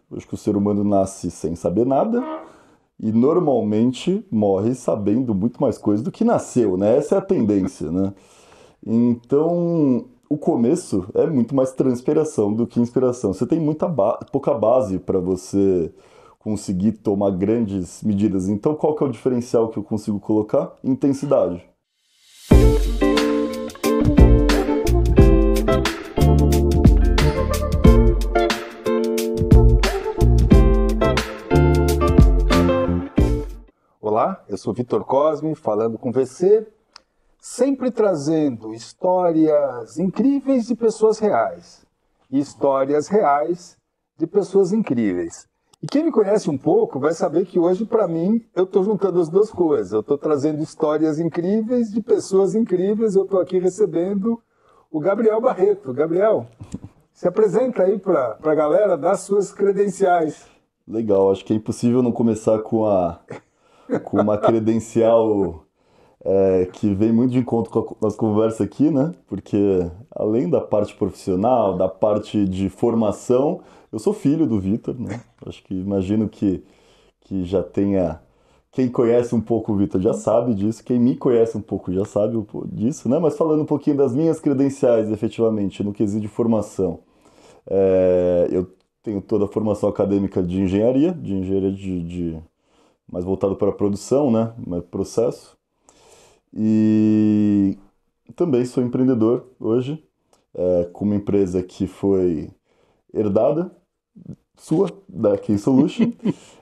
Eu acho que o ser humano nasce sem saber nada e normalmente morre sabendo muito mais coisas do que nasceu, né? Essa é a tendência, né? Então, o começo é muito mais transpiração do que inspiração. Você tem pouca base para você conseguir tomar grandes medidas. Então, qual que é o diferencial que eu consigo colocar? Intensidade. Olá, eu sou Vitor Cosme, falando com você, sempre trazendo histórias incríveis de pessoas reais e histórias reais de pessoas incríveis. E quem me conhece um pouco vai saber que hoje, para mim, eu estou juntando as duas coisas. Eu estou trazendo histórias incríveis de pessoas incríveis. Eu estou aqui recebendo o Gabriel Barreto. Gabriel, se apresenta aí para a galera, dá suas credenciais. Legal, acho que é impossível não começar com uma credencial que vem muito de encontro com a nossa conversa aqui, né? Porque além da parte profissional, da parte de formação, eu sou filho do Vitor, né? Acho que imagino que já tenha. Quem conhece um pouco o Vitor já sabe disso, quem me conhece um pouco já sabe disso, né? Mas falando um pouquinho das minhas credenciais, efetivamente, no quesito de formação. Eu tenho toda a formação acadêmica de engenharia mais voltado para a produção, né? Processo. E também sou empreendedor hoje, com uma empresa que foi herdada, sua, da Key Solution,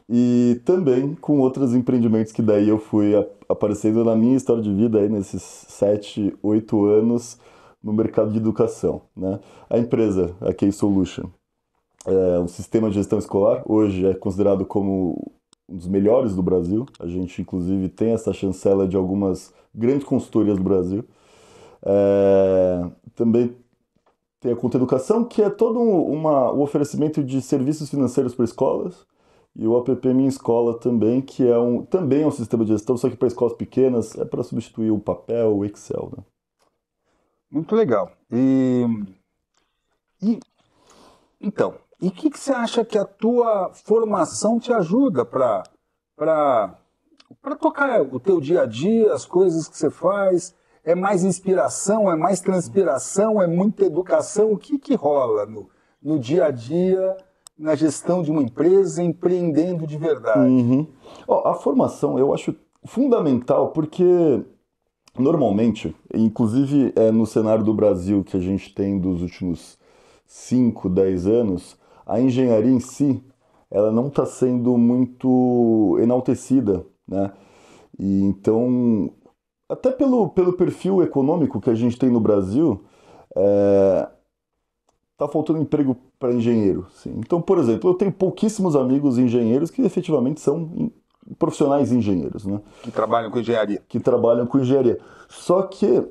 e também com outros empreendimentos que daí eu fui aparecendo na minha história de vida aí nesses 7, 8 anos no mercado de educação, né? A empresa, a Key Solution, é um sistema de gestão escolar, hoje é considerado como um dos melhores do Brasil. A gente, inclusive, tem essa chancela de algumas grandes consultorias do Brasil. Também tem a Conta Educação, que é todo o oferecimento de serviços financeiros para escolas. E o app Minha Escola também, que também é um sistema de gestão, só que para escolas pequenas, é para substituir o papel, o Excel, né? Muito legal. E então, e o que você acha que a tua formação te ajuda para tocar o teu dia a dia, as coisas que você faz? É mais inspiração, é mais transpiração, é muita educação? O que rola no dia a dia, na gestão de uma empresa, empreendendo de verdade? Uhum. Ó, a formação eu acho fundamental porque normalmente, inclusive no cenário do Brasil que a gente tem dos últimos 5, 10 anos, a engenharia em si, ela não está sendo muito enaltecida, né? E então, até pelo perfil econômico que a gente tem no Brasil, tá faltando emprego para engenheiro, sim. Então, por exemplo, eu tenho pouquíssimos amigos engenheiros que efetivamente são profissionais engenheiros, né? Que trabalham com engenharia. Que trabalham com engenharia. Só que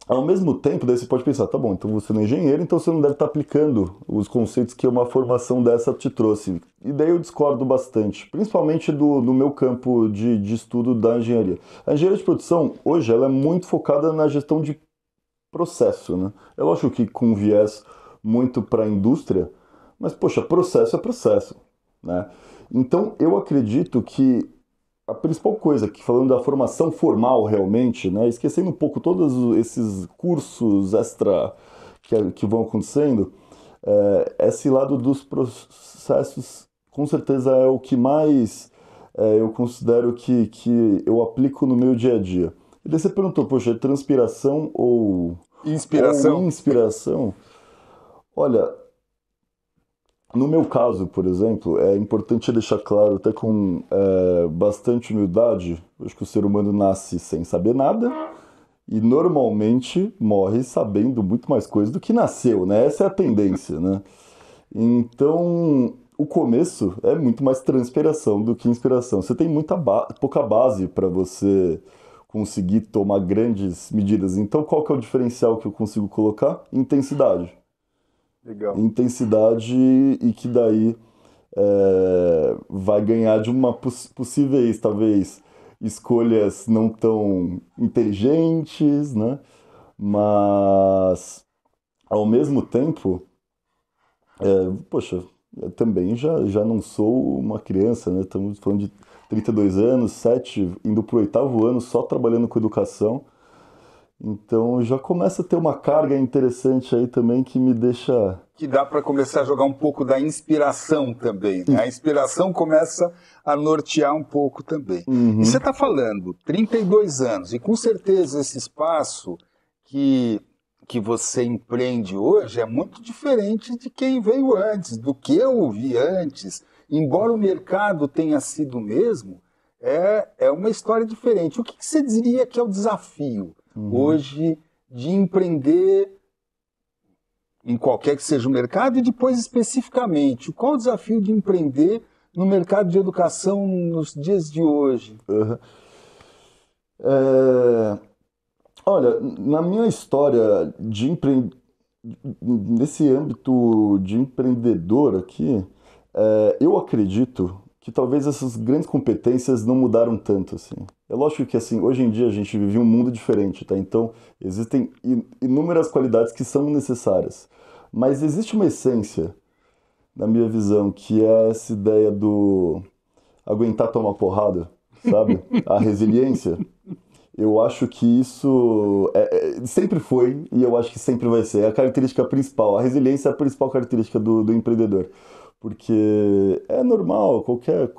ao mesmo tempo, daí você pode pensar, tá bom, então você não é engenheiro, então você não deve estar aplicando os conceitos que uma formação dessa te trouxe. E daí eu discordo bastante, principalmente do meu campo de estudo da engenharia. A engenharia de produção, hoje, ela é muito focada na gestão de processo, né? É lógico que com viés muito para a indústria, mas, poxa, processo é processo, né? Então, eu acredito que a principal coisa, que falando da formação formal realmente, né, esquecendo um pouco todos esses cursos extra que vão acontecendo, esse lado dos processos com certeza é o que mais eu considero que eu aplico no meu dia a dia. E daí você perguntou, poxa, é transpiração ou Inspiração? inspiração? Olha, no meu caso, por exemplo, é importante deixar claro, até com bastante humildade, acho que o ser humano nasce sem saber nada e normalmente morre sabendo muito mais coisas do que nasceu, né? Essa é a tendência, né? Então, o começo é muito mais transpiração do que inspiração. Você tem pouca base para você conseguir tomar grandes medidas. Então, qual que é o diferencial que eu consigo colocar? Intensidade. Legal. Intensidade e que daí vai ganhar de uma possíveis, talvez, escolhas não tão inteligentes, né? Mas, ao mesmo tempo, poxa, eu também já não sou uma criança, né? Estamos falando de 32 anos, 7, indo para o 8º ano, só trabalhando com educação. Então já começa a ter uma carga interessante aí também que me deixa... Que dá para começar a jogar um pouco da inspiração também, né? A inspiração começa a nortear um pouco também. E você está falando, 32 anos, e com certeza esse espaço que você empreende hoje é muito diferente de quem veio antes, do que eu vi antes. Embora o mercado tenha sido o mesmo, é uma história diferente. O que você diria que é o desafio hoje de empreender em qualquer que seja o mercado e depois especificamente, qual o desafio de empreender no mercado de educação nos dias de hoje? Olha, na minha história nesse âmbito de empreendedor aqui, eu acredito que talvez essas grandes competências não mudaram tanto, assim. É lógico que, assim, hoje em dia a gente vive um mundo diferente, tá? Então, existem inúmeras qualidades que são necessárias. Mas existe uma essência, na minha visão, que é essa ideia do aguentar tomar porrada, sabe? A resiliência. Eu acho que isso sempre foi e eu acho que sempre vai ser. É a característica principal. A resiliência é a principal característica do empreendedor. Porque é normal, qualquer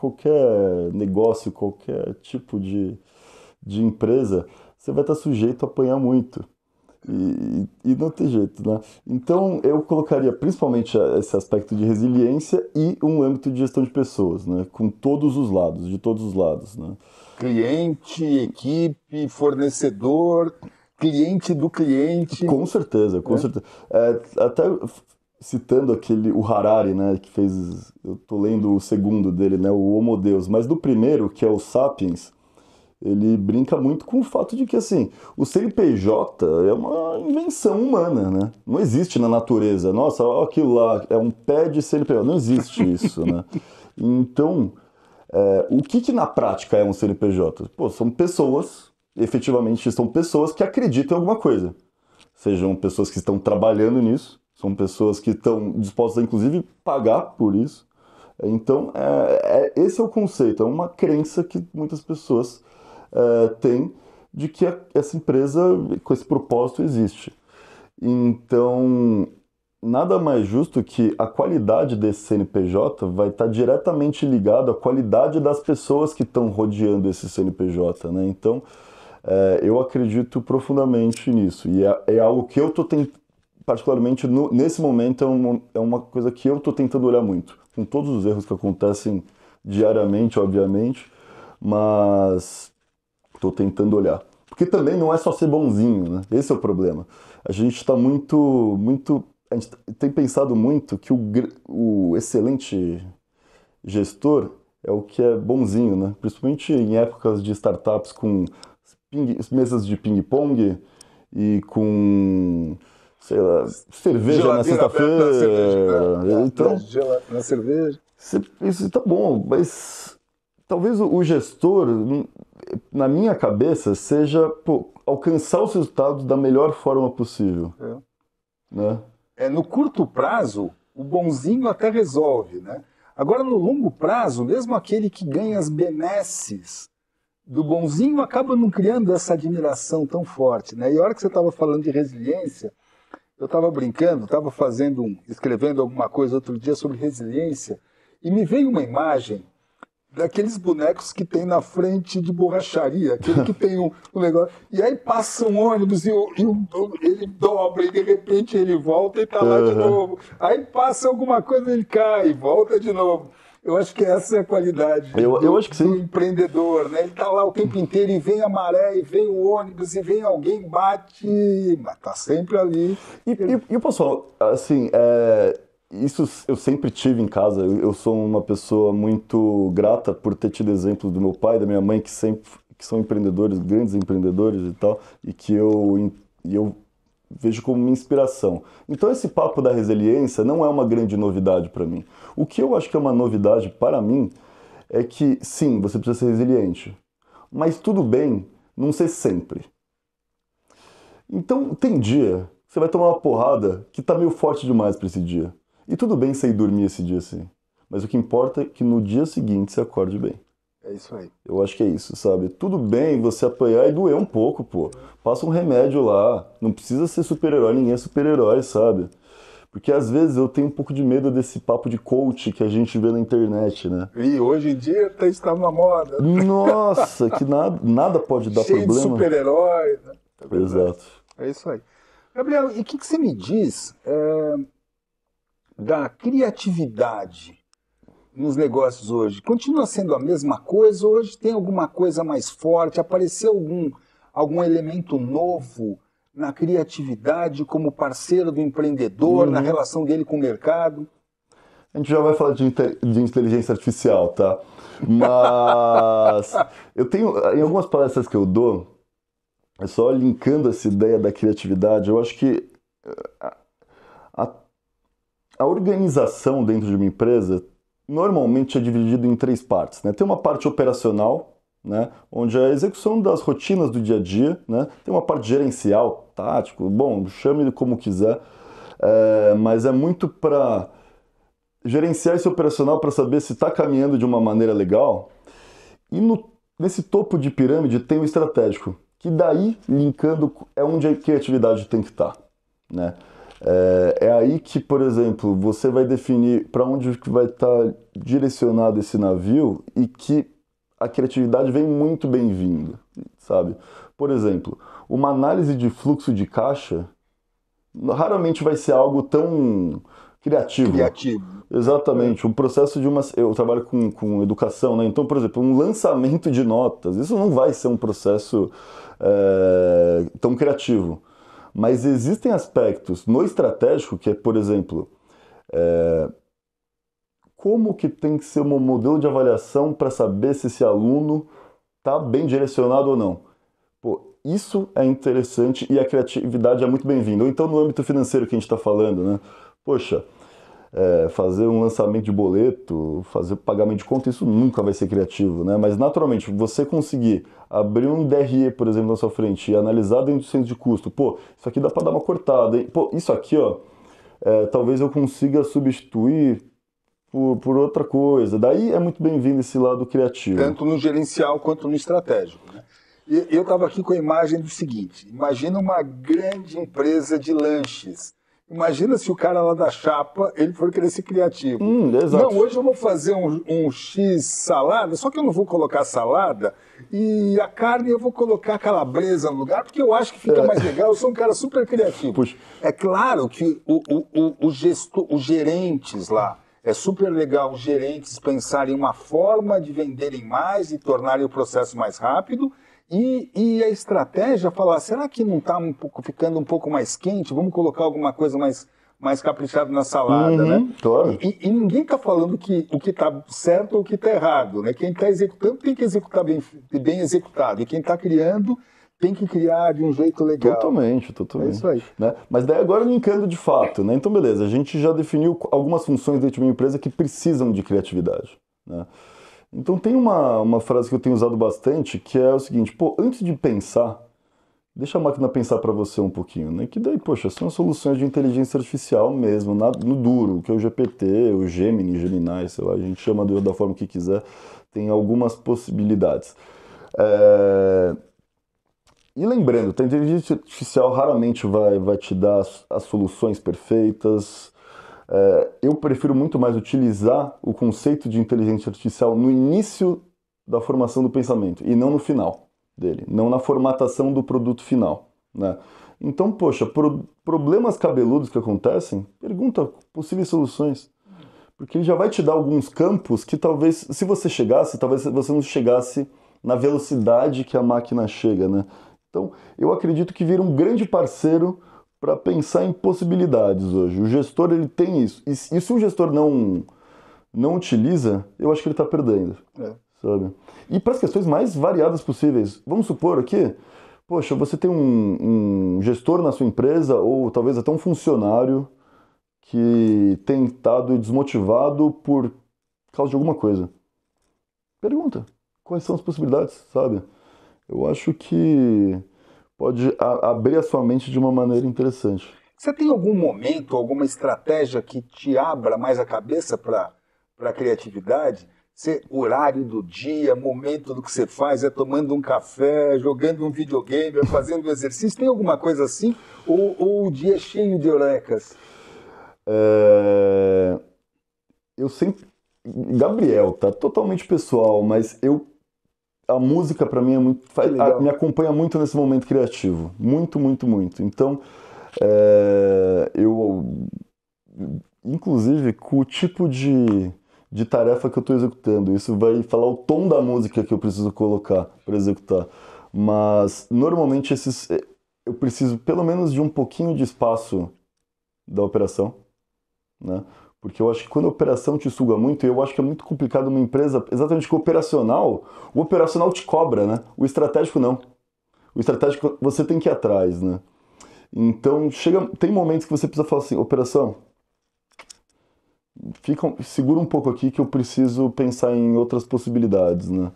negócio, qualquer tipo de empresa, você vai estar sujeito a apanhar muito. E não tem jeito, né? Então eu colocaria principalmente esse aspecto de resiliência e um âmbito de gestão de pessoas, né? Com todos os lados, de todos os lados, né? Cliente, equipe, fornecedor, cliente do cliente. Com certeza, com certeza. Até citando o Harari, né, que fez, eu tô lendo o segundo dele, né, o Homo Deus, mas do primeiro, que é o Sapiens, ele brinca muito com o fato de que, assim, o CNPJ é uma invenção humana, né? Não existe na natureza. Nossa, olha aquilo lá, é um pé de CNPJ. Não existe isso, né? Então, o que na prática é um CNPJ? Pô, são pessoas, efetivamente são pessoas que acreditam em alguma coisa. Sejam pessoas que estão trabalhando nisso, são pessoas que estão dispostas a, inclusive, pagar por isso. Então, esse é o conceito, é uma crença que muitas pessoas têm de que essa empresa, com esse propósito, existe. Então, nada mais justo que a qualidade desse CNPJ vai estar diretamente ligado à qualidade das pessoas que estão rodeando esse CNPJ, né? Então, eu acredito profundamente nisso. E é algo que eu estou tentando, particularmente nesse momento, é uma coisa que eu estou tentando olhar muito. Com todos os erros que acontecem diariamente, obviamente, mas estou tentando olhar. Porque também não é só ser bonzinho, né? Esse é o problema. A gente está a gente tem pensado muito que o excelente gestor é o que é bonzinho, né? Principalmente em épocas de startups com mesas de ping-pong e com, sei lá, cerveja na sexta-feira. Então, na cerveja. Isso tá bom, mas talvez o gestor, na minha cabeça, seja alcançar os resultados da melhor forma possível. Né? No curto prazo, o bonzinho até resolve, né? Agora, no longo prazo, mesmo aquele que ganha as benesses do bonzinho acaba não criando essa admiração tão forte, né? E a hora que você estava falando de resiliência, eu estava brincando, estava escrevendo alguma coisa outro dia sobre resiliência, e me veio uma imagem daqueles bonecos que tem na frente de borracharia, aquele que tem um negócio, e aí passa um ônibus e ele dobra e de repente ele volta e está lá de novo. Aí passa alguma coisa, ele cai e volta de novo. Eu acho que essa é a qualidade eu acho que sim. do empreendedor, né? Ele está lá o tempo inteiro e vem a maré, e vem o ônibus, e vem alguém, bate, mas está sempre ali. E eu posso falar, assim, isso eu sempre tive em casa. Eu sou uma pessoa muito grata por ter tido exemplos do meu pai e da minha mãe, que são empreendedores, grandes empreendedores e tal, e que eu vejo como uma inspiração. Então esse papo da resiliência não é uma grande novidade para mim. O que eu acho que é uma novidade para mim é que, sim, você precisa ser resiliente, mas tudo bem não ser sempre. Então tem dia que você vai tomar uma porrada que tá meio forte demais para esse dia. E tudo bem você ir dormir esse dia assim. Mas o que importa é que no dia seguinte você acorde bem. É isso aí. Eu acho que é isso, sabe? Tudo bem você apanhar e doer um pouco, pô. Passa um remédio lá. Não precisa ser super-herói, ninguém é super-herói, sabe? Porque às vezes eu tenho um pouco de medo desse papo de coach que a gente vê na internet, né? E hoje em dia está na moda. Nossa, que nada pode dar Cheio problema. de super-herói. Né? Exato. É isso aí. Gabriel, e o que você me diz da criatividade nos negócios hoje? Continua sendo a mesma coisa? Hoje tem alguma coisa mais forte? Apareceu algum elemento novo na criatividade como parceiro do empreendedor, na relação dele com o mercado? A gente já vai falar de inteligência artificial, tá? Mas eu tenho, em algumas palestras que eu dou, é só linkando essa ideia da criatividade, eu acho que a organização dentro de uma empresa normalmente é dividida em 3 partes, né? Tem uma parte operacional, né? Onde é a execução das rotinas do dia a dia, né? Tem uma parte gerencial, tático, bom, chame como quiser, mas é muito para gerenciar esse operacional para saber se está caminhando de uma maneira legal. E nesse topo de pirâmide tem o estratégico, que daí, linkando, é onde a criatividade tem que estar, né? É aí que, por exemplo, você vai definir para onde que vai estar direcionado esse navio e que a criatividade vem muito bem-vinda, sabe? Por exemplo, uma análise de fluxo de caixa raramente vai ser algo tão criativo. Exatamente. Um processo de uma... Eu trabalho com educação, né? Então, por exemplo, um lançamento de notas, isso não vai ser um processo tão criativo. Mas existem aspectos no estratégico que é, por exemplo, como que tem que ser um modelo de avaliação para saber se esse aluno está bem direcionado ou não. Pô, isso é interessante e a criatividade é muito bem-vinda. Ou então no âmbito financeiro que a gente está falando, né? Poxa, fazer um lançamento de boleto, fazer pagamento de conta, isso nunca vai ser criativo, né? Mas naturalmente, você conseguir abrir um DRE, por exemplo, na sua frente e analisar dentro do centro de custo, pô, isso aqui dá para dar uma cortada, hein? Pô, isso aqui, ó, talvez eu consiga substituir por outra coisa. Daí é muito bem-vindo esse lado criativo. Tanto no gerencial quanto no estratégico, né? E eu estava aqui com a imagem do seguinte, imagina uma grande empresa de lanches. Imagina se o cara lá da chapa, ele for querer ser criativo. Exato. Não, hoje eu vou fazer um X salada, só que eu não vou colocar salada e a carne eu vou colocar calabresa no lugar, porque eu acho que fica mais legal, eu sou um cara super criativo. Puxa. É claro que os gerentes lá, é super legal os gerentes pensarem uma forma de venderem mais e tornarem o processo mais rápido. E a estratégia falar, será que não está ficando um pouco mais quente? Vamos colocar alguma coisa mais caprichada na salada, né? Claro. E ninguém está falando o que está certo ou o que está errado, né? Quem está executando tem que executar bem executado. E quem está criando tem que criar de um jeito legal. Totalmente. É isso aí. Né? Mas daí agora linkando de fato, né? Então beleza, a gente já definiu algumas funções dentro de uma empresa que precisam de criatividade, né? Então tem uma frase que eu tenho usado bastante, que é o seguinte, pô, antes de pensar, deixa a máquina pensar para você um pouquinho, né? Que daí, poxa, são soluções de inteligência artificial mesmo, no duro, que é o GPT, o Gemini, sei lá, a gente chama da forma que quiser, tem algumas possibilidades. E lembrando, a inteligência artificial raramente vai te dar as soluções perfeitas. Eu prefiro muito mais utilizar o conceito de inteligência artificial no início da formação do pensamento e não no final dele, não na formatação do produto final, né? Então, poxa, problemas cabeludos que acontecem, pergunta possíveis soluções, porque ele já vai te dar alguns campos que talvez, se você chegasse, talvez você não chegasse na velocidade que a máquina chega, né? Então, eu acredito que vira um grande parceiro para pensar em possibilidades hoje. O gestor, ele tem isso. E se o gestor não utiliza, eu acho que ele está perdendo, sabe? E para as questões mais variadas possíveis. Vamos supor aqui, poxa, você tem um gestor na sua empresa, ou talvez até um funcionário que tem estado desmotivado por causa de alguma coisa. Pergunta, quais são as possibilidades, sabe? Eu acho que pode abrir a sua mente de uma maneira interessante. Você tem algum momento, alguma estratégia que te abra mais a cabeça para a criatividade? Horário do dia, momento do que você faz, é tomando um café, jogando um videogame, é fazendo um exercício, tem alguma coisa assim? Ou o dia é cheio de eurecas? É, Eu sempre. Gabriel, tá totalmente pessoal, mas a música pra mim é muito, Que me legal. acompanha muito nesse momento criativo. Muito, muito, muito. Então, eu, inclusive, com o tipo de tarefa que eu estou executando, isso vai falar o tom da música que eu preciso colocar para executar. Mas, normalmente, eu preciso pelo menos de um pouquinho de espaço da operação, né? Porque eu acho que quando a operação te suga muito, e eu acho que é muito complicado uma empresa, exatamente que o operacional te cobra, né? O estratégico não. O estratégico você tem que ir atrás, né? Então, tem momentos que você precisa falar assim, operação, segura um pouco aqui que eu preciso pensar em outras possibilidades, né?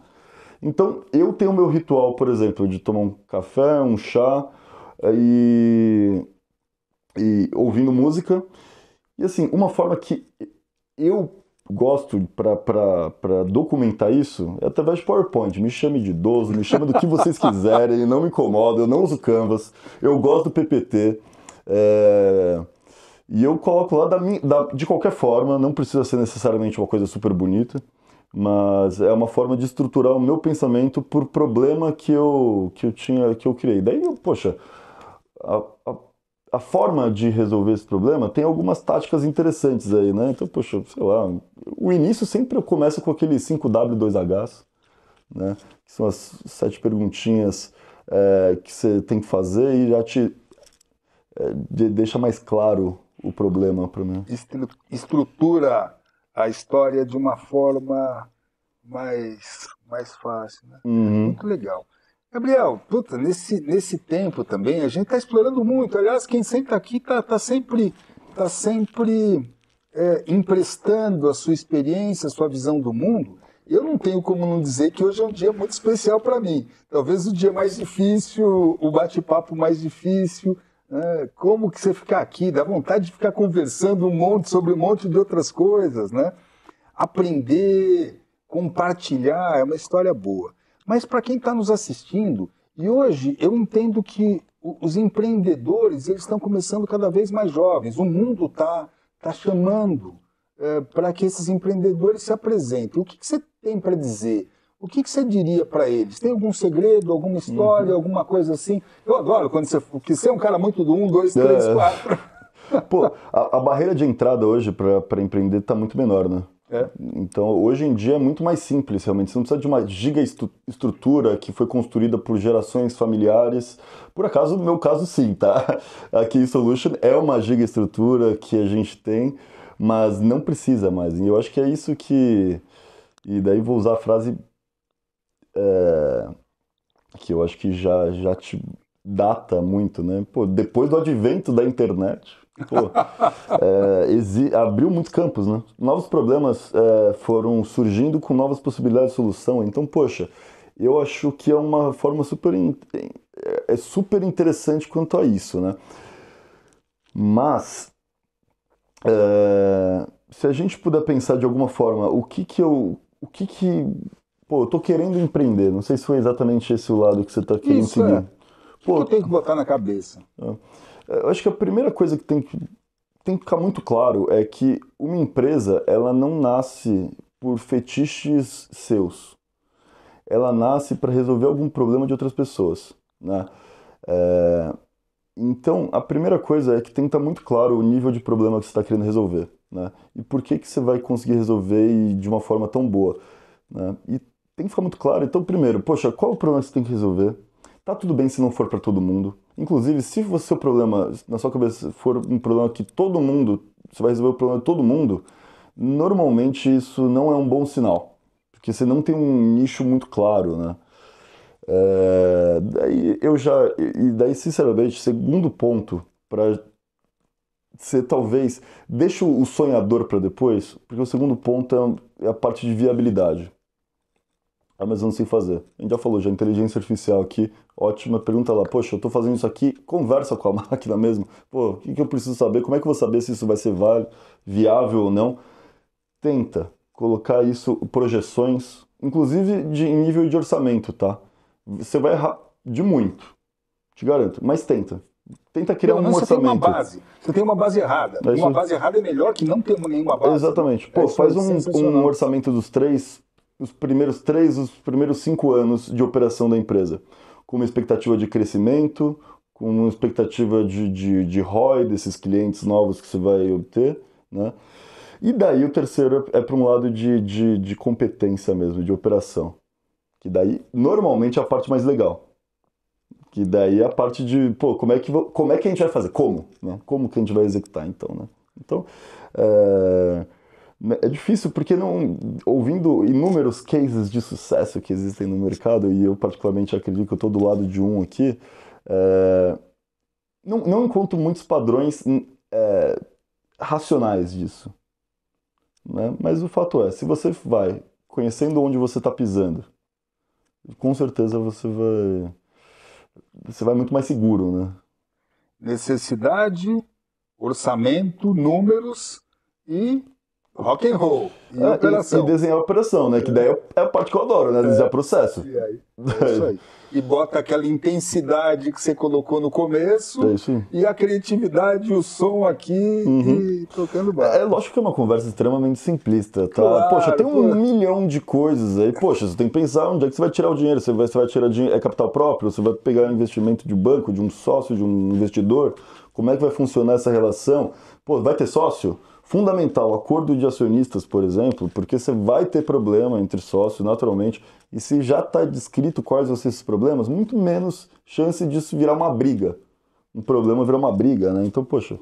Então, eu tenho o meu ritual, por exemplo, de tomar um café, um chá e, e ouvindo música. E assim, uma forma que eu gosto para documentar isso é através de PowerPoint. Me chame de idoso, me chame do que vocês quiserem, não me incomoda, eu não uso Canvas, eu gosto do PPT. é, E eu coloco lá de qualquer forma, não precisa ser necessariamente uma coisa super bonita, mas é uma forma de estruturar o meu pensamento por problema que eu criei. Daí, poxa, a, a, a forma de resolver esse problema tem algumas táticas interessantes aí, né? Então, poxa, sei lá, o início sempre começa com aqueles 5W2Hs, né? Que são as 7 perguntinhas que você tem que fazer e já deixa mais claro o problema para mim. Estrutura a história de uma forma mais fácil, né? Uhum. Muito legal. Gabriel, puta, nesse tempo também a gente está explorando muito. Aliás, quem sempre está aqui está sempre emprestando a sua experiência, a sua visão do mundo. Eu não tenho como não dizer que hoje é um dia muito especial para mim. Talvez o dia mais difícil, o bate-papo mais difícil. Né? Como que você ficar aqui? Dá vontade de ficar conversando um monte sobre um monte de outras coisas, né? Aprender, compartilhar, é uma história boa. Mas para quem está nos assistindo, e hoje eu entendo que os empreendedores eles estão começando cada vez mais jovens, o mundo tá chamando para que esses empreendedores se apresentem. O que você tem para dizer? O que você diria para eles? Tem algum segredo, alguma história, Uhum. alguma coisa assim? Eu adoro quando você é um cara muito do 1, 2, 3, É, 4. pô, a barreira de entrada hoje para empreender está muito menor, né? É. Então, hoje em dia é muito mais simples, realmente. Você não precisa de uma estrutura que foi construída por gerações familiares. Por acaso, no meu caso, sim, tá? A Key Solution é uma giga estrutura que a gente tem, mas não precisa mais. E eu acho que é isso que. E daí vou usar a frase que eu acho que já te data muito, né? Pô, depois do advento da internet, pô, abriu muitos campos, né? Novos problemas foram surgindo com novas possibilidades de solução. Então, poxa, eu acho que é uma forma super interessante quanto a isso, né? Mas se a gente puder pensar de alguma forma, pô, eu tô querendo empreender. Não sei se foi exatamente esse o lado que você tá querendo Isso é. seguir. O que eu Pô, tenho que botar na cabeça? eu acho que a primeira coisa que tem que ficar muito claro é que uma empresa, ela não nasce por fetiches seus. Ela nasce para resolver algum problema de outras pessoas, né? É, Então, a primeira coisa é que tem que estar muito claro o nível de problema que você está querendo resolver, né? E por que você vai conseguir resolver de uma forma tão boa, né? E tem que ficar muito claro. Então, primeiro, poxa, qual é o problema que você tem que resolver? Tá tudo bem se não for para todo mundo. Inclusive, se o seu problema, na sua cabeça, for um problema que todo mundo, você vai resolver o problema de todo mundo, normalmente isso não é um bom sinal, porque você não tem um nicho muito claro, né? Daí, sinceramente, segundo ponto, para ser talvez, deixa o sonhador para depois, porque o segundo ponto é a parte de viabilidade. Ah, mas eu não sei fazer. A gente já falou, já inteligência artificial aqui, ótima, pergunta lá, poxa, eu tô fazendo isso aqui, conversa com a máquina mesmo. Pô, o que que eu preciso saber? Como é que eu vou saber se isso vai ser válido, viável ou não? Tenta colocar isso, projeções, inclusive em nível de orçamento, tá? Você vai errar de muito, te garanto, mas tenta. Tenta criar Pelo um menos você tem uma orçamento. base. Você tem uma base errada. É Uma isso. base errada é melhor que não ter nenhuma base. Né? Exatamente. É Pô, isso aí, faz um sensacional. orçamento dos os primeiros 5 anos de operação da empresa, com uma expectativa de crescimento, com uma expectativa de ROI desses clientes novos que você vai obter, né? E daí o terceiro é para um lado de competência mesmo, de operação. Que daí, normalmente, é a parte mais legal. Que daí é a parte de, pô, como é que a gente vai fazer? Como? Né? Como que a gente vai executar, então, né? Então, é, é difícil porque não, ouvindo inúmeros cases de sucesso que existem no mercado, e eu particularmente acredito que eu estou do lado de um aqui, é, não encontro muitos padrões é, racionais disso, né? Mas o fato é, se você vai conhecendo onde você está pisando, com certeza você vai muito mais seguro, né? Necessidade, orçamento, números e rock and roll. E E operação. desenhar a operação, né? Que daí é a parte que eu adoro, né? Desenhar processo. E aí? É isso aí. E bota aquela intensidade que você colocou no começo É isso aí. e a criatividade, o som aqui e tocando É barco. lógico que é uma conversa extremamente simplista, tá? Claro, Poxa, tem pô. 1 milhão de coisas aí. Poxa, você tem que pensar onde é que você vai tirar o dinheiro. Você vai tirar dinheiro, é capital próprio? Você vai pegar investimento de banco, de um sócio, de um investidor? Como é que vai funcionar essa relação? Pô, vai ter sócio? Fundamental, acordo de acionistas, por exemplo, porque você vai ter problema entre sócios, naturalmente. E se já está descrito quais vão ser esses problemas, muito menos chance disso virar uma briga. Um problema virar uma briga, né? Então, poxa.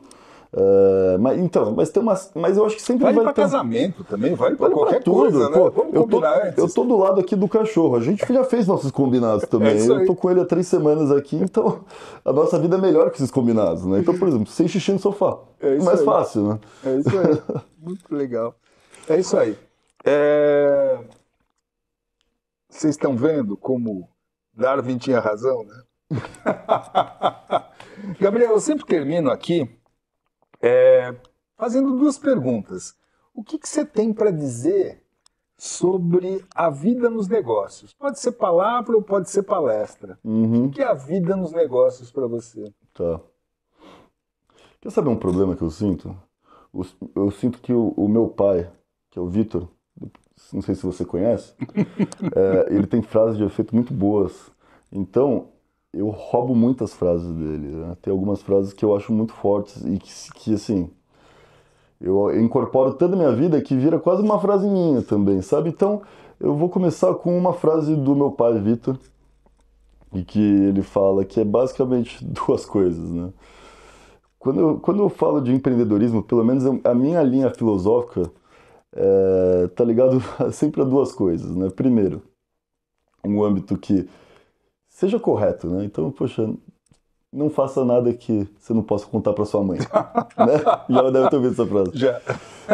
Mas eu acho que sempre Vale vai para ter. casamento também, vale para Vale pra qualquer tudo. coisa, né? Pô, Vamos eu tô, combinar eu antes. tô do lado aqui do cachorro. A gente já fez nossos combinados também. isso Eu aí. tô com ele há 3 semanas aqui, então a nossa vida é melhor que esses combinados, né? Então, por exemplo, sem xixi no sofá. É isso Mais aí. fácil, né? É isso aí. Muito legal. É isso aí. É, Vocês estão vendo como Darwin tinha razão, né? Gabriel, eu sempre termino aqui fazendo duas perguntas. O que você tem para dizer sobre a vida nos negócios? Pode ser palavra ou pode ser palestra. O que é a vida nos negócios para você? Tá. Quer saber um problema que eu sinto? Eu sinto que o meu pai, que é o Vitor, não sei se você conhece, ele tem frases de efeito muito boas. Então, eu roubo muitas frases dele, né? Tem algumas frases que eu acho muito fortes e que assim, eu incorporo tanto na minha vida que vira quase uma frase minha também, sabe? Então, eu vou começar com uma frase do meu pai, Vitor, e que ele fala que é basicamente duas coisas, né? Quando eu falo de empreendedorismo, pelo menos a minha linha filosófica tá ligado sempre a duas coisas, né? Primeiro, um âmbito que seja correto, né? Então, poxa, não faça nada que você não possa contar para sua mãe, né? Já deve ter ouvido essa frase. Já.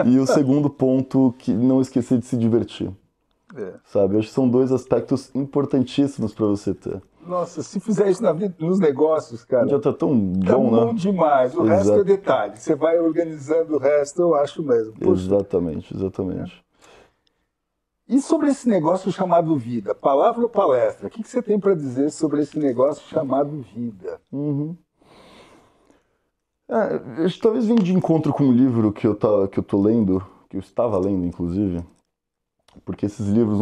E o segundo ponto, que não esquecer de se divertir, sabe? Eu acho que são dois aspectos importantíssimos para você ter. Nossa, se fizer isso na vida, nos negócios, cara, Já tá tão tá bom, bom né? demais. O resto Exato. é detalhe. Você vai organizando o resto, eu acho mesmo. Poxa. Exatamente. E sobre esse negócio chamado vida? Palavra ou palestra? O que você tem para dizer sobre esse negócio chamado vida? Isso talvez venha de encontro com um livro que eu tô lendo, que eu estava lendo, inclusive, porque esses livros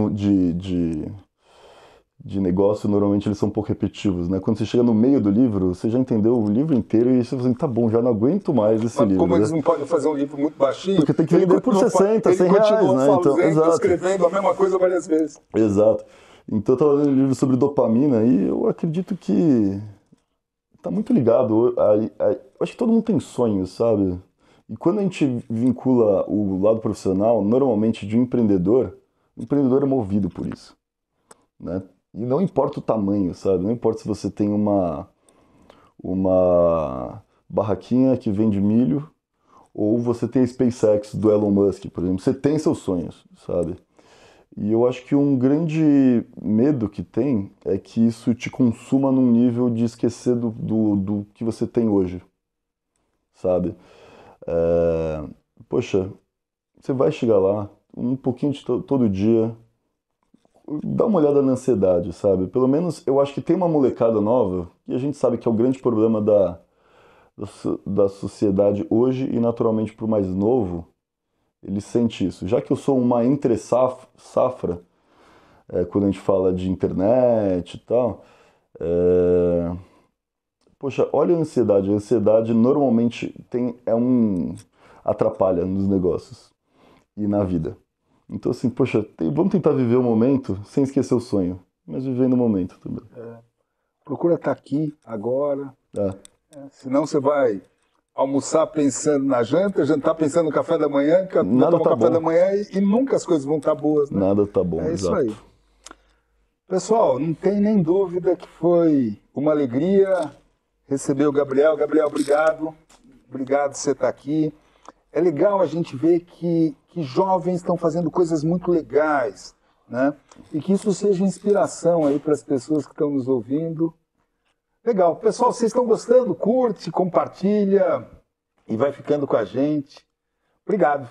de negócio, normalmente eles são um pouco repetitivos, né? Quando você chega no meio do livro, você já entendeu o livro inteiro e você fala assim, tá bom, já não aguento mais esse Mas livro, como né? eles não podem fazer um livro muito baixinho, Porque tem que vender por 60, 100 ele reais, continua né? Então, exato. escrevendo a mesma coisa várias vezes. Exato. Então eu tava lendo um livro sobre dopamina e eu acredito que tá muito ligado. Eu acho que todo mundo tem sonhos, sabe? E quando a gente vincula o lado profissional, normalmente de um empreendedor, o empreendedor é movido por isso, né? E não importa o tamanho, sabe? Não importa se você tem uma barraquinha que vende milho ou você tem a SpaceX do Elon Musk, por exemplo. Você tem seus sonhos, sabe? E eu acho que um grande medo que tem é que isso te consuma num nível de esquecer do que você tem hoje, sabe? É, poxa, você vai chegar lá, um pouquinho de todo dia, dá uma olhada na ansiedade, sabe? Pelo menos eu acho que tem uma molecada nova, e a gente sabe que é o grande problema da sociedade hoje, e naturalmente pro mais novo, ele sente isso. Já que eu sou uma entre-safra, quando a gente fala de internet e tal, é, poxa, olha a ansiedade. A ansiedade normalmente atrapalha nos negócios e na vida. Então, assim, poxa, vamos tentar viver o momento sem esquecer o sonho, mas vivendo o momento também. Procura estar aqui, agora. É, Senão você vai almoçar pensando na janta, jantar pensando no café da manhã, vai nada tomar o tá café da bom. manhã e nunca as coisas vão estar boas, né? Nada tá bom, É isso exato. aí. Pessoal, não tem nem dúvida que foi uma alegria receber o Gabriel. Gabriel, obrigado. Obrigado por você estar aqui. É legal a gente ver que jovens estão fazendo coisas muito legais, né? E que isso seja inspiração aí para as pessoas que estão nos ouvindo. Legal. Pessoal, vocês estão gostando? Curte, compartilha e vai ficando com a gente. Obrigado.